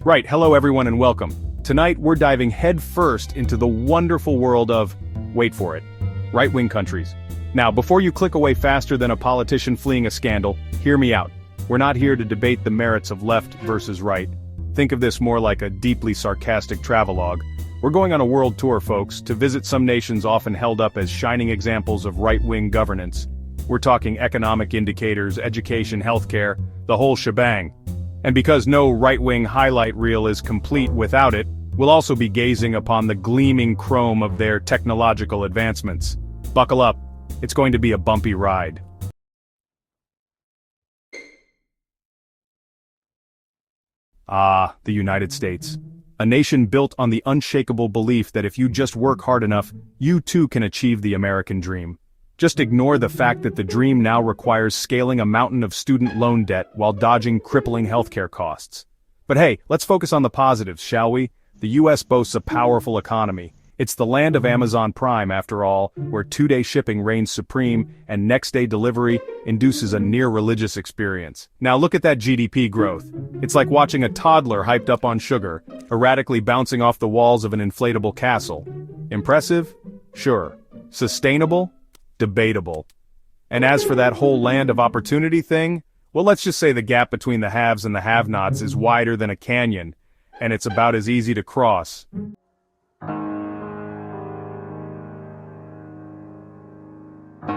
Right, hello everyone and welcome. Tonight we're diving headfirst into the wonderful world of, wait for it, right-wing countries. Now, before you click away faster than a politician fleeing a scandal, hear me out. We're not here to debate the merits of left versus right. Think of this more like a deeply sarcastic travelogue. We're going on a world tour, folks, to visit some nations often held up as shining examples of right-wing governance. We're talking economic indicators, education, healthcare, the whole shebang. And because no right-wing highlight reel is complete without it, we'll also be gazing upon the gleaming chrome of their technological advancements. Buckle up, it's going to be a bumpy ride. Ah, the United States. A nation built on the unshakable belief that if you just work hard enough, you too can achieve the American dream. Just ignore the fact that the dream now requires scaling a mountain of student loan debt while dodging crippling healthcare costs. But hey, let's focus on the positives, shall we? The US boasts a powerful economy. It's the land of Amazon Prime, after all, where two-day shipping reigns supreme and next-day delivery induces a near-religious experience. Now look at that GDP growth. It's like watching a toddler hyped up on sugar, erratically bouncing off the walls of an inflatable castle. Impressive? Sure. Sustainable? Debatable. And as for that whole land of opportunity thing, well, let's just say the gap between the haves and the have-nots is wider than a canyon, and it's about as easy to cross.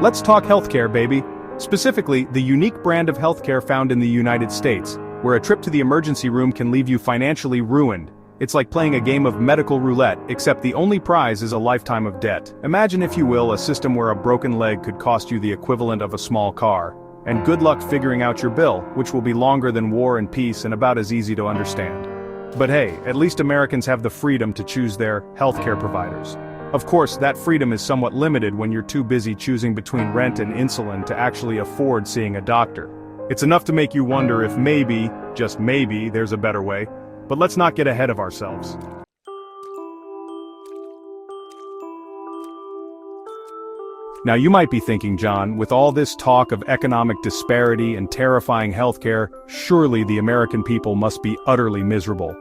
Let's talk healthcare, baby. Specifically, the unique brand of healthcare found in the United States, where a trip to the emergency room can leave you financially ruined. It's like playing a game of medical roulette, except the only prize is a lifetime of debt. Imagine, if you will, a system where a broken leg could cost you the equivalent of a small car. And good luck figuring out your bill, which will be longer than War and Peace and about as easy to understand. But hey, at least Americans have the freedom to choose their healthcare providers. Of course, that freedom is somewhat limited when you're too busy choosing between rent and insulin to actually afford seeing a doctor. It's enough to make you wonder if maybe, just maybe, there's a better way. But let's not get ahead of ourselves. Now you might be thinking, John, with all this talk of economic disparity and terrifying healthcare, surely the American people must be utterly miserable.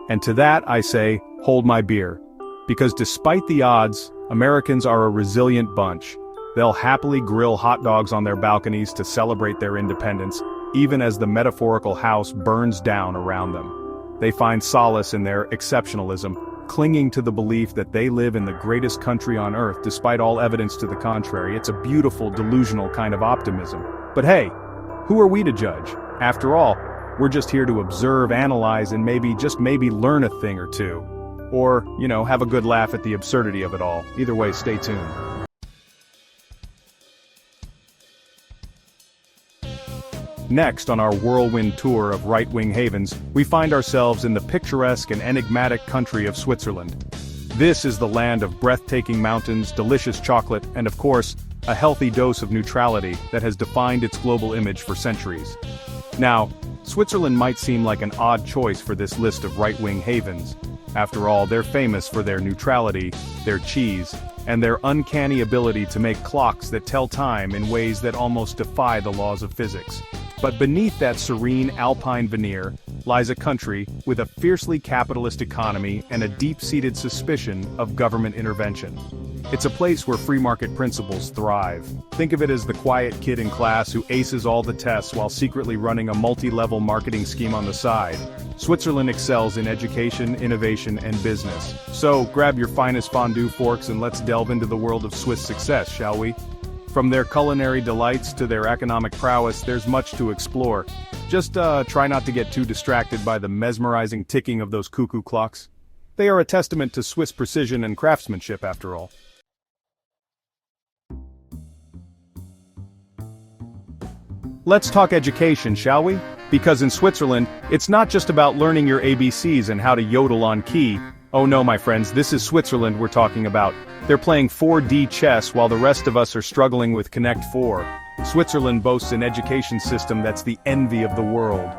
And to that I say, hold my beer. Because despite the odds, Americans are a resilient bunch. They'll happily grill hot dogs on their balconies to celebrate their independence, even as the metaphorical house burns down around them. They find solace in their exceptionalism, clinging to the belief that they live in the greatest country on earth despite all evidence to the contrary. It's a beautiful, delusional kind of optimism. But hey, who are we to judge? After all, we're just here to observe, analyze, and maybe, just maybe, learn a thing or two. Or, have a good laugh at the absurdity of it all. Either way, stay tuned. Next on our whirlwind tour of right-wing havens, we find ourselves in the picturesque and enigmatic country of Switzerland. This is the land of breathtaking mountains, delicious chocolate, and of course, a healthy dose of neutrality that has defined its global image for centuries. Now, Switzerland might seem like an odd choice for this list of right-wing havens. After all, they're famous for their neutrality, their cheese, and their uncanny ability to make clocks that tell time in ways that almost defy the laws of physics. But beneath that serene alpine veneer lies a country with a fiercely capitalist economy and a deep-seated suspicion of government intervention. It's a place where free market principles thrive. Think of it as the quiet kid in class who aces all the tests while secretly running a multi-level marketing scheme on the side. Switzerland excels in education, innovation, and business. So, grab your finest fondue forks and let's delve into the world of Swiss success, shall we? From their culinary delights to their economic prowess, there's much to explore. Just try not to get too distracted by the mesmerizing ticking of those cuckoo clocks. They are a testament to Swiss precision and craftsmanship, after all. Let's talk education, shall we? Because in Switzerland, it's not just about learning your ABCs and how to yodel on key. Oh no, my friends, this is Switzerland we're talking about. They're playing 4D chess while the rest of us are struggling with Connect 4. Switzerland boasts an education system that's the envy of the world.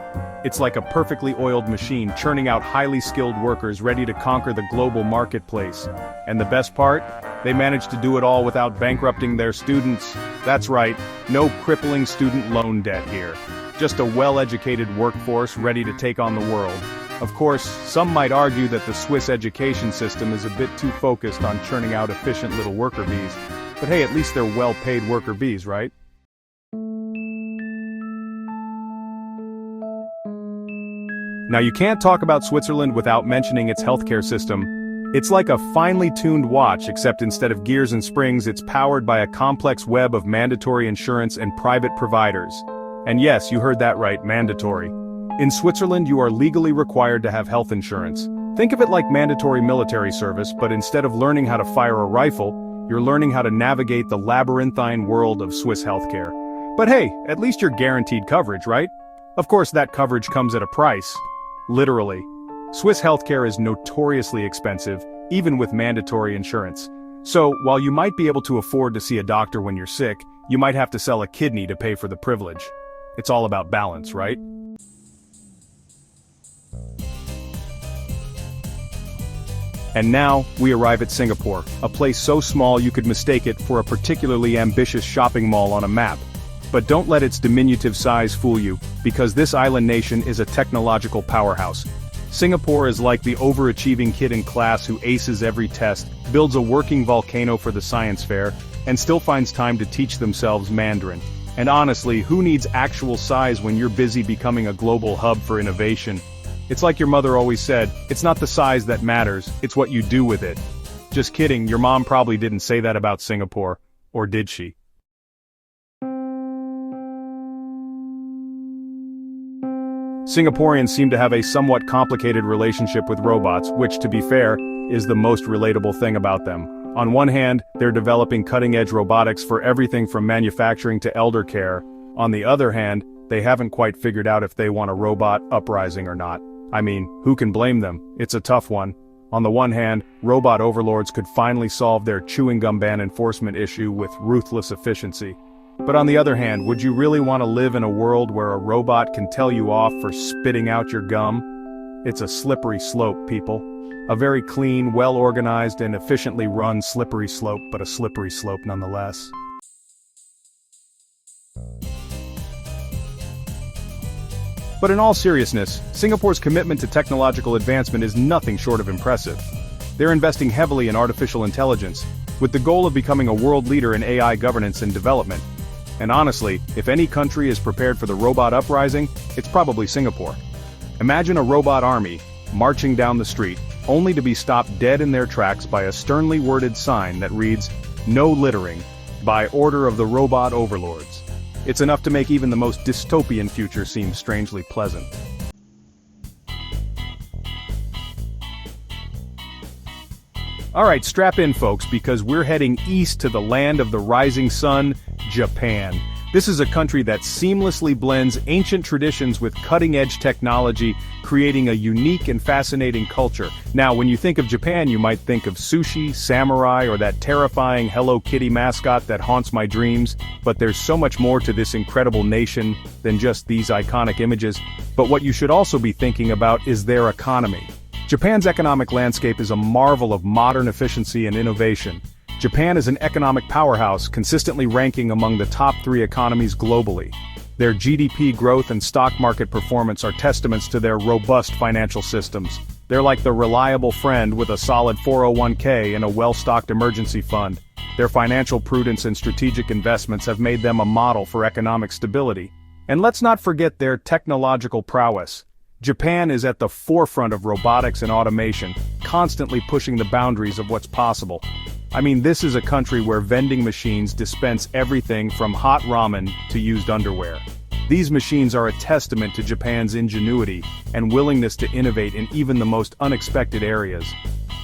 It's like a perfectly oiled machine churning out highly skilled workers ready to conquer the global marketplace. And the best part? They managed to do it all without bankrupting their students. That's right, no crippling student loan debt here. Just a well-educated workforce ready to take on the world. Of course, some might argue that the Swiss education system is a bit too focused on churning out efficient little worker bees. But hey, at least they're well-paid worker bees, right? Now you can't talk about Switzerland without mentioning its healthcare system. It's like a finely tuned watch, except instead of gears and springs, it's powered by a complex web of mandatory insurance and private providers. And yes, you heard that right, mandatory. In Switzerland, you are legally required to have health insurance. Think of it like mandatory military service, but instead of learning how to fire a rifle, you're learning how to navigate the labyrinthine world of Swiss healthcare. But hey, at least you're guaranteed coverage, right? Of course, that coverage comes at a price. Literally. Swiss healthcare is notoriously expensive, even with mandatory insurance. So, while you might be able to afford to see a doctor when you're sick, you might have to sell a kidney to pay for the privilege. It's all about balance, right? And now, we arrive at Singapore, a place so small you could mistake it for a particularly ambitious shopping mall on a map. But don't let its diminutive size fool you, because this island nation is a technological powerhouse. Singapore is like the overachieving kid in class who aces every test, builds a working volcano for the science fair, and still finds time to teach themselves Mandarin. And honestly, who needs actual size when you're busy becoming a global hub for innovation? It's like your mother always said, it's not the size that matters, it's what you do with it. Just kidding, your mom probably didn't say that about Singapore. Or did she? Singaporeans seem to have a somewhat complicated relationship with robots, which, to be fair, is the most relatable thing about them. On one hand, they're developing cutting-edge robotics for everything from manufacturing to elder care. On the other hand, they haven't quite figured out if they want a robot uprising or not. I mean, who can blame them? It's a tough one. On the one hand, robot overlords could finally solve their chewing gum ban enforcement issue with ruthless efficiency. But on the other hand, would you really want to live in a world where a robot can tell you off for spitting out your gum? It's a slippery slope, people. A very clean, well-organized, and efficiently run slippery slope, but a slippery slope nonetheless. But in all seriousness, Singapore's commitment to technological advancement is nothing short of impressive. They're investing heavily in artificial intelligence, with the goal of becoming a world leader in AI governance and development. And honestly, if any country is prepared for the robot uprising, it's probably Singapore. Imagine a robot army, marching down the street, only to be stopped dead in their tracks by a sternly worded sign that reads, "No littering, by order of the robot overlords." It's enough to make even the most dystopian future seem strangely pleasant. Alright, strap in folks, because we're heading east to the land of the rising sun, Japan. This is a country that seamlessly blends ancient traditions with cutting-edge technology, creating a unique and fascinating culture. Now, when you think of Japan, you might think of sushi, samurai, or that terrifying Hello Kitty mascot that haunts my dreams, but there's so much more to this incredible nation than just these iconic images. But what you should also be thinking about is their economy. Japan's economic landscape is a marvel of modern efficiency and innovation. Japan is an economic powerhouse, consistently ranking among the top 3 economies globally. Their GDP growth and stock market performance are testaments to their robust financial systems. They're like the reliable friend with a solid 401k and a well-stocked emergency fund. Their financial prudence and strategic investments have made them a model for economic stability. And let's not forget their technological prowess. Japan is at the forefront of robotics and automation, constantly pushing the boundaries of what's possible. I mean, this is a country where vending machines dispense everything from hot ramen to used underwear. These machines are a testament to Japan's ingenuity and willingness to innovate in even the most unexpected areas.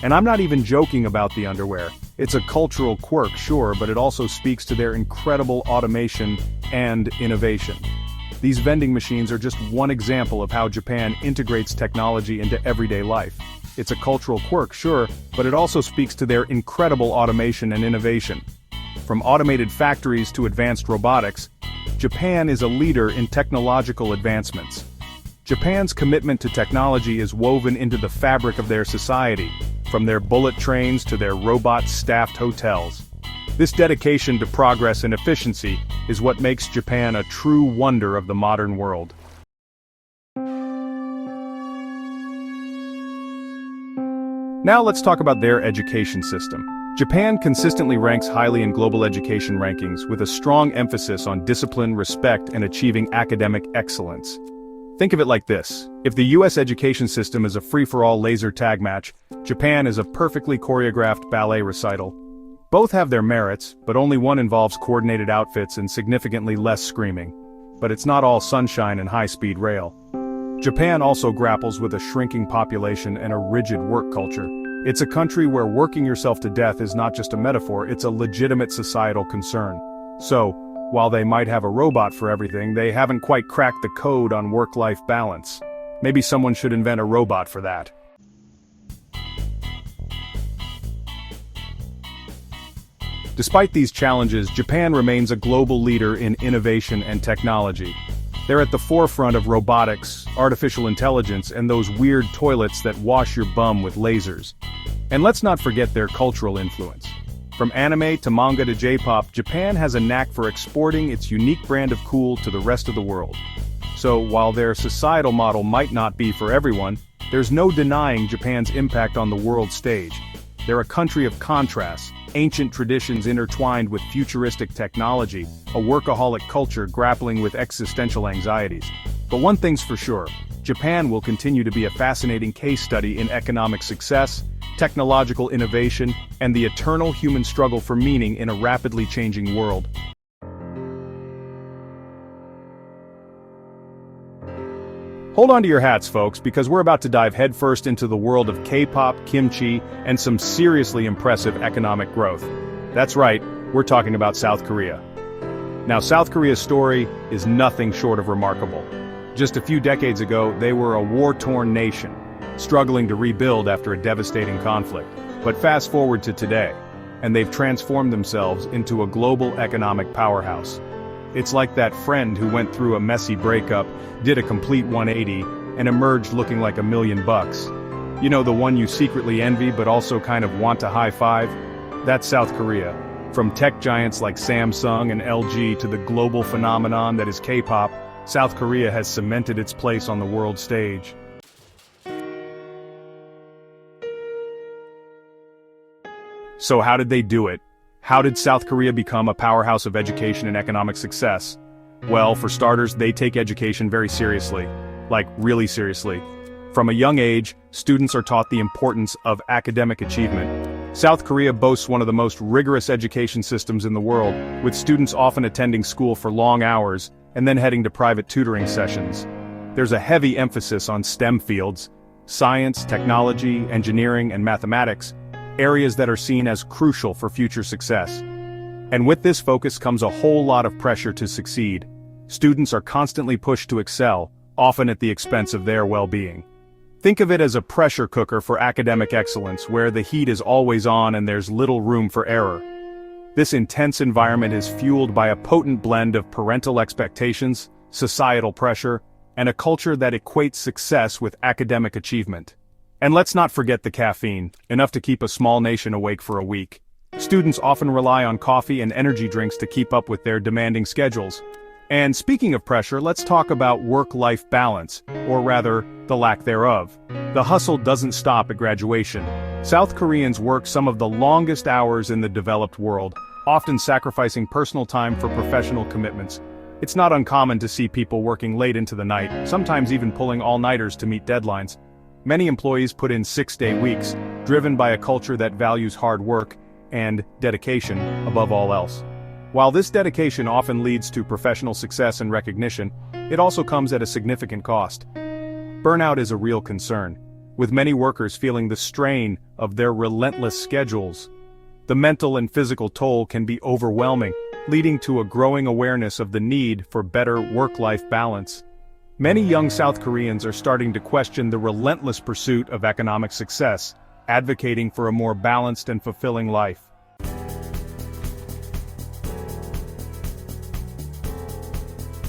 And I'm not even joking about the underwear. It's a cultural quirk, sure, but it also speaks to their incredible automation and innovation. These vending machines are just one example of how Japan integrates technology into everyday life. It's a cultural quirk, sure, but it also speaks to their incredible automation and innovation. From automated factories to advanced robotics, Japan is a leader in technological advancements. Japan's commitment to technology is woven into the fabric of their society, from their bullet trains to their robot-staffed hotels. This dedication to progress and efficiency is what makes Japan a true wonder of the modern world. Now let's talk about their education system. Japan consistently ranks highly in global education rankings with a strong emphasis on discipline, respect, and achieving academic excellence. Think of it like this. If the US education system is a free-for-all laser tag match, Japan is a perfectly choreographed ballet recital. Both have their merits, but only one involves coordinated outfits and significantly less screaming. But it's not all sunshine and high-speed rail. Japan also grapples with a shrinking population and a rigid work culture. It's a country where working yourself to death is not just a metaphor, it's a legitimate societal concern. So, while they might have a robot for everything, they haven't quite cracked the code on work-life balance. Maybe someone should invent a robot for that. Despite these challenges, Japan remains a global leader in innovation and technology. They're at the forefront of robotics, artificial intelligence, and those weird toilets that wash your bum with lasers. And let's not forget their cultural influence. From anime to manga to J-pop, Japan has a knack for exporting its unique brand of cool to the rest of the world. So, while their societal model might not be for everyone, there's no denying Japan's impact on the world stage. They're a country of contrasts, ancient traditions intertwined with futuristic technology, a workaholic culture grappling with existential anxieties. But one thing's for sure, Japan will continue to be a fascinating case study in economic success, technological innovation, and the eternal human struggle for meaning in a rapidly changing world. Hold on to your hats, folks, because we're about to dive headfirst into the world of K-pop, kimchi, and some seriously impressive economic growth. That's right, we're talking about South Korea. Now, South Korea's story is nothing short of remarkable. Just a few decades ago, they were a war-torn nation, struggling to rebuild after a devastating conflict. But fast forward to today, and they've transformed themselves into a global economic powerhouse. It's like that friend who went through a messy breakup, did a complete 180, and emerged looking like $1 million. You know, the one you secretly envy but also kind of want to high-five? That's South Korea. From tech giants like Samsung and LG to the global phenomenon that is K-pop, South Korea has cemented its place on the world stage. So how did they do it? How did South Korea become a powerhouse of education and economic success? Well, for starters, they take education very seriously. Like, really seriously. From a young age, students are taught the importance of academic achievement. South Korea boasts one of the most rigorous education systems in the world, with students often attending school for long hours, and then heading to private tutoring sessions. There's a heavy emphasis on STEM fields, science, technology, engineering, and mathematics, areas that are seen as crucial for future success. And with this focus comes a whole lot of pressure to succeed. Students are constantly pushed to excel, often at the expense of their well-being. Think of it as a pressure cooker for academic excellence, where the heat is always on and there's little room for error. This intense environment is fueled by a potent blend of parental expectations, societal pressure, and a culture that equates success with academic achievement. And let's not forget the caffeine, enough to keep a small nation awake for a week. Students often rely on coffee and energy drinks to keep up with their demanding schedules. And speaking of pressure, let's talk about work-life balance, or rather, the lack thereof. The hustle doesn't stop at graduation. South Koreans work some of the longest hours in the developed world, often sacrificing personal time for professional commitments. It's not uncommon to see people working late into the night, sometimes even pulling all-nighters to meet deadlines. Many employees put in 6-day weeks, driven by a culture that values hard work and dedication above all else. While this dedication often leads to professional success and recognition, it also comes at a significant cost. Burnout is a real concern, with many workers feeling the strain of their relentless schedules. The mental and physical toll can be overwhelming, leading to a growing awareness of the need for better work-life balance. Many young South Koreans are starting to question the relentless pursuit of economic success, advocating for a more balanced and fulfilling life.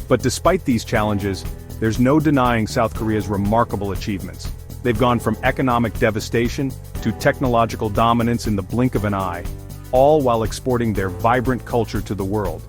But despite these challenges, there's no denying South Korea's remarkable achievements. They've gone from economic devastation to technological dominance in the blink of an eye, all while exporting their vibrant culture to the world.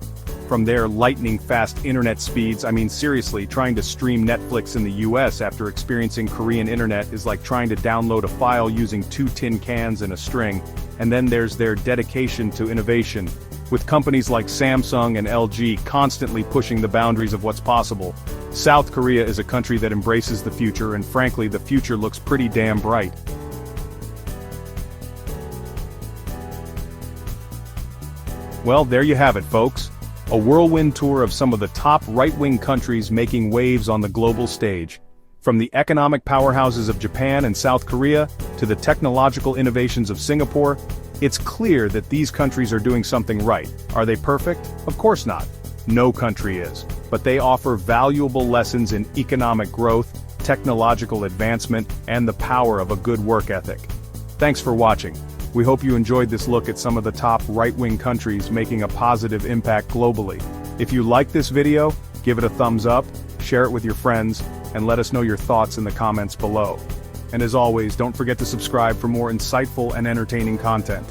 From their lightning-fast internet speeds, I mean seriously, trying to stream Netflix in the US after experiencing Korean internet is like trying to download a file using 2 tin cans and a string. And then there's their dedication to innovation, with companies like Samsung and LG constantly pushing the boundaries of what's possible. South Korea is a country that embraces the future, and frankly, the future looks pretty damn bright. Well, there you have it, folks. A whirlwind tour of some of the top right-wing countries making waves on the global stage. From the economic powerhouses of Japan and South Korea, to the technological innovations of Singapore, it's clear that these countries are doing something right. Are they perfect? Of course not. No country is. But they offer valuable lessons in economic growth, technological advancement, and the power of a good work ethic. Thanks for watching. We hope you enjoyed this look at some of the top right-wing countries making a positive impact globally. If you like this video, give it a thumbs up, share it with your friends, and let us know your thoughts in the comments below. And as always, don't forget to subscribe for more insightful and entertaining content.